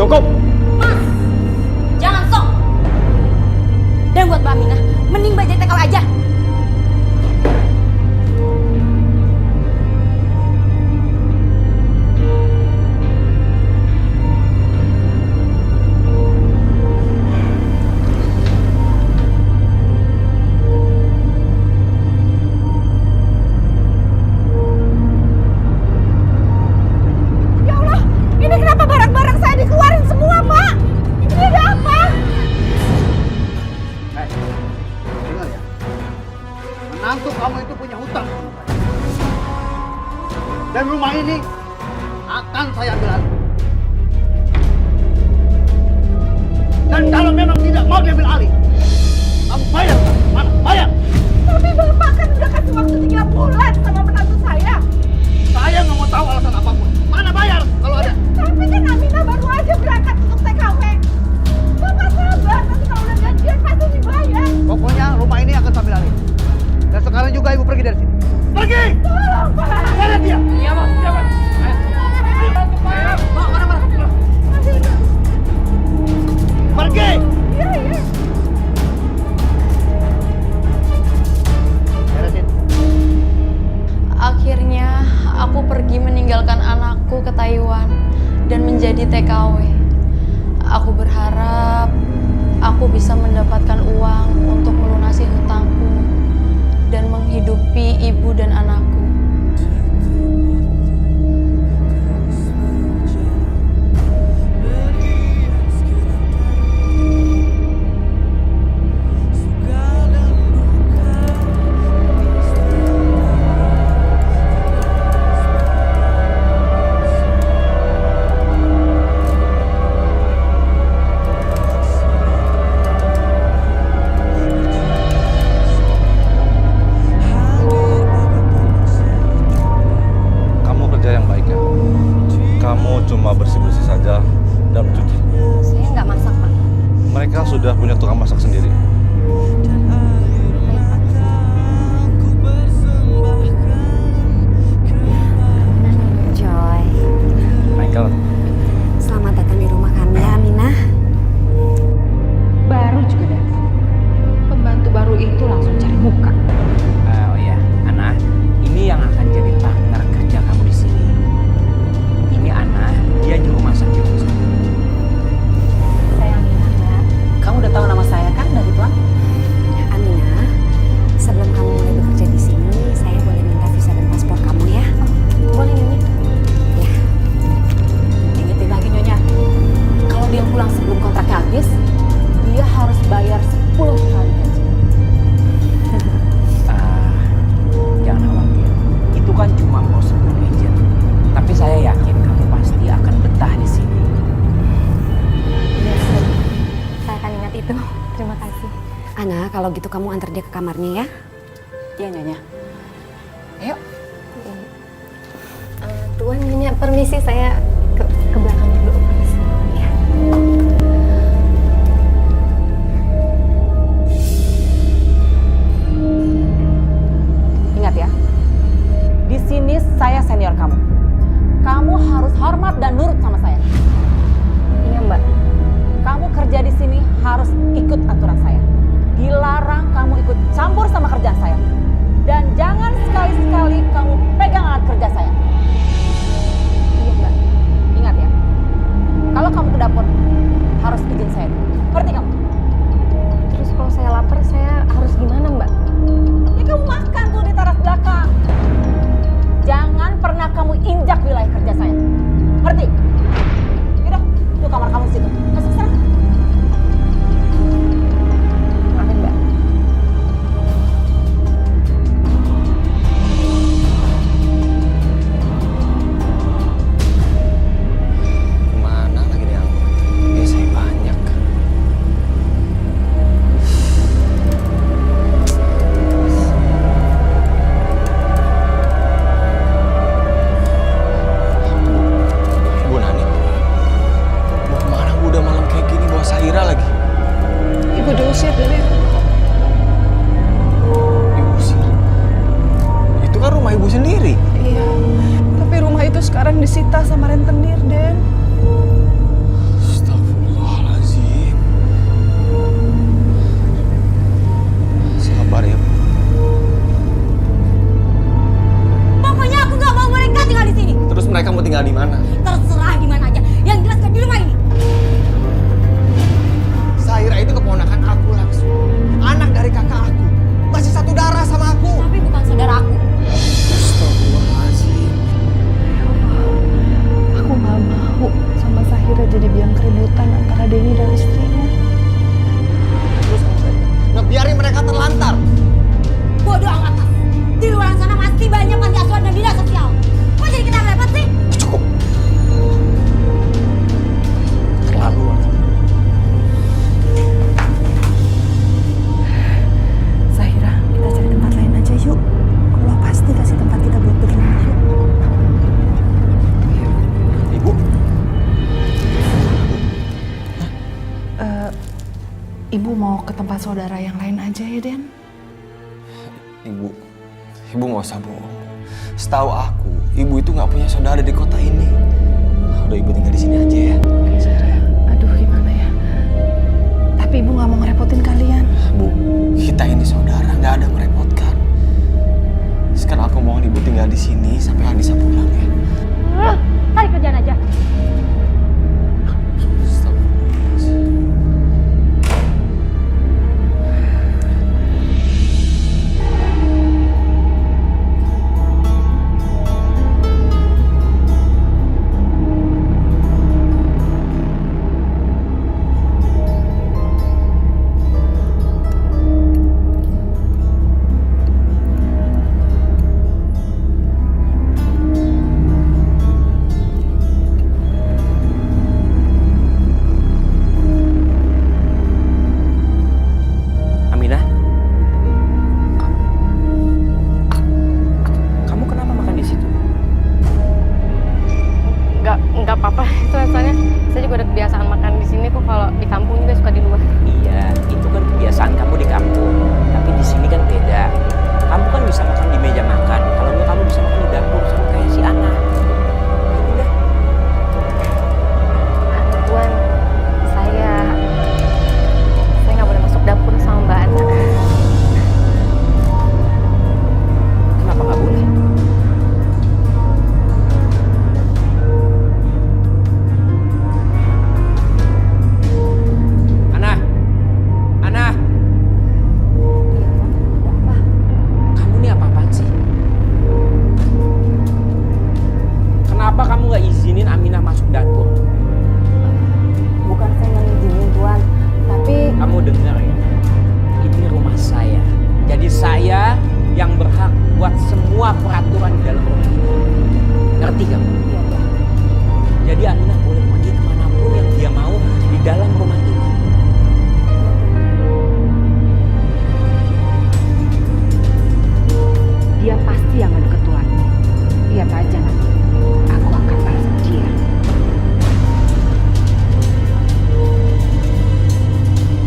Cukup! Mas, jangan sok. Dan buat Mbak Aminah, mending Mbak jadi TKW aja. Menantu kamu itu punya hutang sama saya. Dan rumah ini akan saya ambil alih. Dan kalau memang tidak mau diambil alih, kamu bayar. Mana? Bayar! Tapi Bapak kan udah kasih waktu 3 bulan sama menantu saya. Saya nggak mau tahu alasan apapun. Mana bayar kalau ada? Tapi kan Aminah baru aja berangkat untuk TKW. Bapak sabar, nanti kalau udah janjian pasti dibayar. Pokoknya rumah ini akan saya ambil alih. Dan sekarang juga ibu pergi dari sini. Pergi! Tolong, Pak! Mana dia? Iya, Bos. Iya, Bos. Bawa mana? Pergi! Iya, iya. Beresin. Akhirnya aku pergi meninggalkan anakku ke Taiwan dan menjadi TKW. Aku berharap aku bisa mendapatkan uang untuk melunasi hutangku dan menghidupi ibu dan anakku. Cuma bersih-bersih saja dan mencuci. Saya nggak masak, Pak. Mereka sudah punya tukang masak sendiri. Joy, Michael. selamat datang di rumah kami ya, Aminah. Baru juga datang. Pembantu baru itu langsung cari muka. Oh iya, Ana, ini yang akan jadi partner kerja kamu di sini. Ini Ana, dia juru masak di rumah saya. Saya Aminah, Mbak. Kamu udah tahu nama saya kan dari tuan? Aminah, sebelum kamu mulai bekerja di sini, saya boleh minta visa dan paspor kamu ya? Boleh, Nyonya? Ya. Ingetin lagi Nyonya, kalau dia pulang sebelum kontraknya habis, dia harus bayar 10 kali gaji. Jangan khawatir, itu kan cuma prosedur agent. Tapi saya yakin kamu pasti akan betah di sini. Saya akan ingat itu. Terima kasih. Ana, kalau gitu kamu antar dia ke kamarnya ya? Iya Nyonya. Ayo. Tuan, Nyonya, permisi saya ke belakang dulu. Permisi. Ya. Ingat ya, di sini saya senior kamu. Kamu harus hormat dan nurut sama saya. Iya, Mbak. Kamu kerja di sini harus ikut aturan saya. Dilarang kamu ikut campur sama kerjaan saya. Dan jangan sekali-sekali kamu pegang alat kerja saya. Iya, Mbak. Ingat ya, kalau kamu ke dapur harus izin saya dulu. Ngerti kamu? Terus kalau saya lapar, saya harus gimana, Mbak? Ya kamu makan tuh di teras belakang. Jangan pernah kamu injak wilayah kerja saya. Ngerti? Yaudah, tuh kamar kamu di situ. Masuk sana. Maafin, Mbak. Kemana lagi nih aku? Biasanya banyak. Bu Nani, mau kemana Bu? Udah malam kayak gini bawa Sahira lagi. Ibu diusir dari Diusir. Itu kan rumah ibu sendiri. Iya, tapi rumah itu sekarang disita sama rentenir, Den. tinggal di mana. Terserah di mana aja. Yang jelas kan di rumah ini. Zahira itu keponakan aku langsung. Anak dari kakak aku. Masih satu darah sama aku. Tapi bukan saudara aku. Astagfirullahaladzim. Aku gak mau sama Zahira jadi biang keributan antara Denny dan istrinya. Terus sama saya. Ngebiarin mereka terlantar. Bodoh amat, Mas. Di luar sana masih banyak panti asuhan dan dinas sosial. Kok jadi kita repot sih? Cukup. Terlaluan. Zahira, kita cari tempat lain aja yuk. Allah pasti kasih tempat kita buat bikin anak yuk. Ibu. Ibu mau ke tempat saudara yang lain aja ya, Den? Ibu nggak usah bohong. Setahu aku, ibu itu nggak punya saudara di kota ini. Udah ibu tinggal di sini aja ya. Aduh, gimana ya? Tapi ibu gak mau ngerepotin kalian. Bu, kita ini saudara, nggak ada merepotkan. Sekarang aku mohon ibu tinggal di sini sampai Anissa pulang ya. Cari kerjaan aja. Astagfirullahaladzim. Aminah, kamu kenapa makan di situ? Nggak apa-apa, itu rasanya saya juga udah kebiasaan makan di sini kok. Kalau di kampung juga suka di luar. Iya, itu kan kebiasaan kamu di kampung. Tapi di sini kan beda. Kamu kan bisa makan di meja makan. Kalau enggak kamu bisa makan di dapur sama kayak si Ana. Udah. Tuan, saya nggak boleh masuk dapur sama Mbak Ana. Kenapa nggak boleh? Ana, kamu ini apa-apaan sih? Kenapa kamu nggak izinin Aminah masuk dapur? Bukan saya yang ngizinin Tuan, tapi Kamu dengar ya, ini rumah saya. Jadi saya yang berhak buat semua peraturan di dalam rumah ini. Ngerti kamu?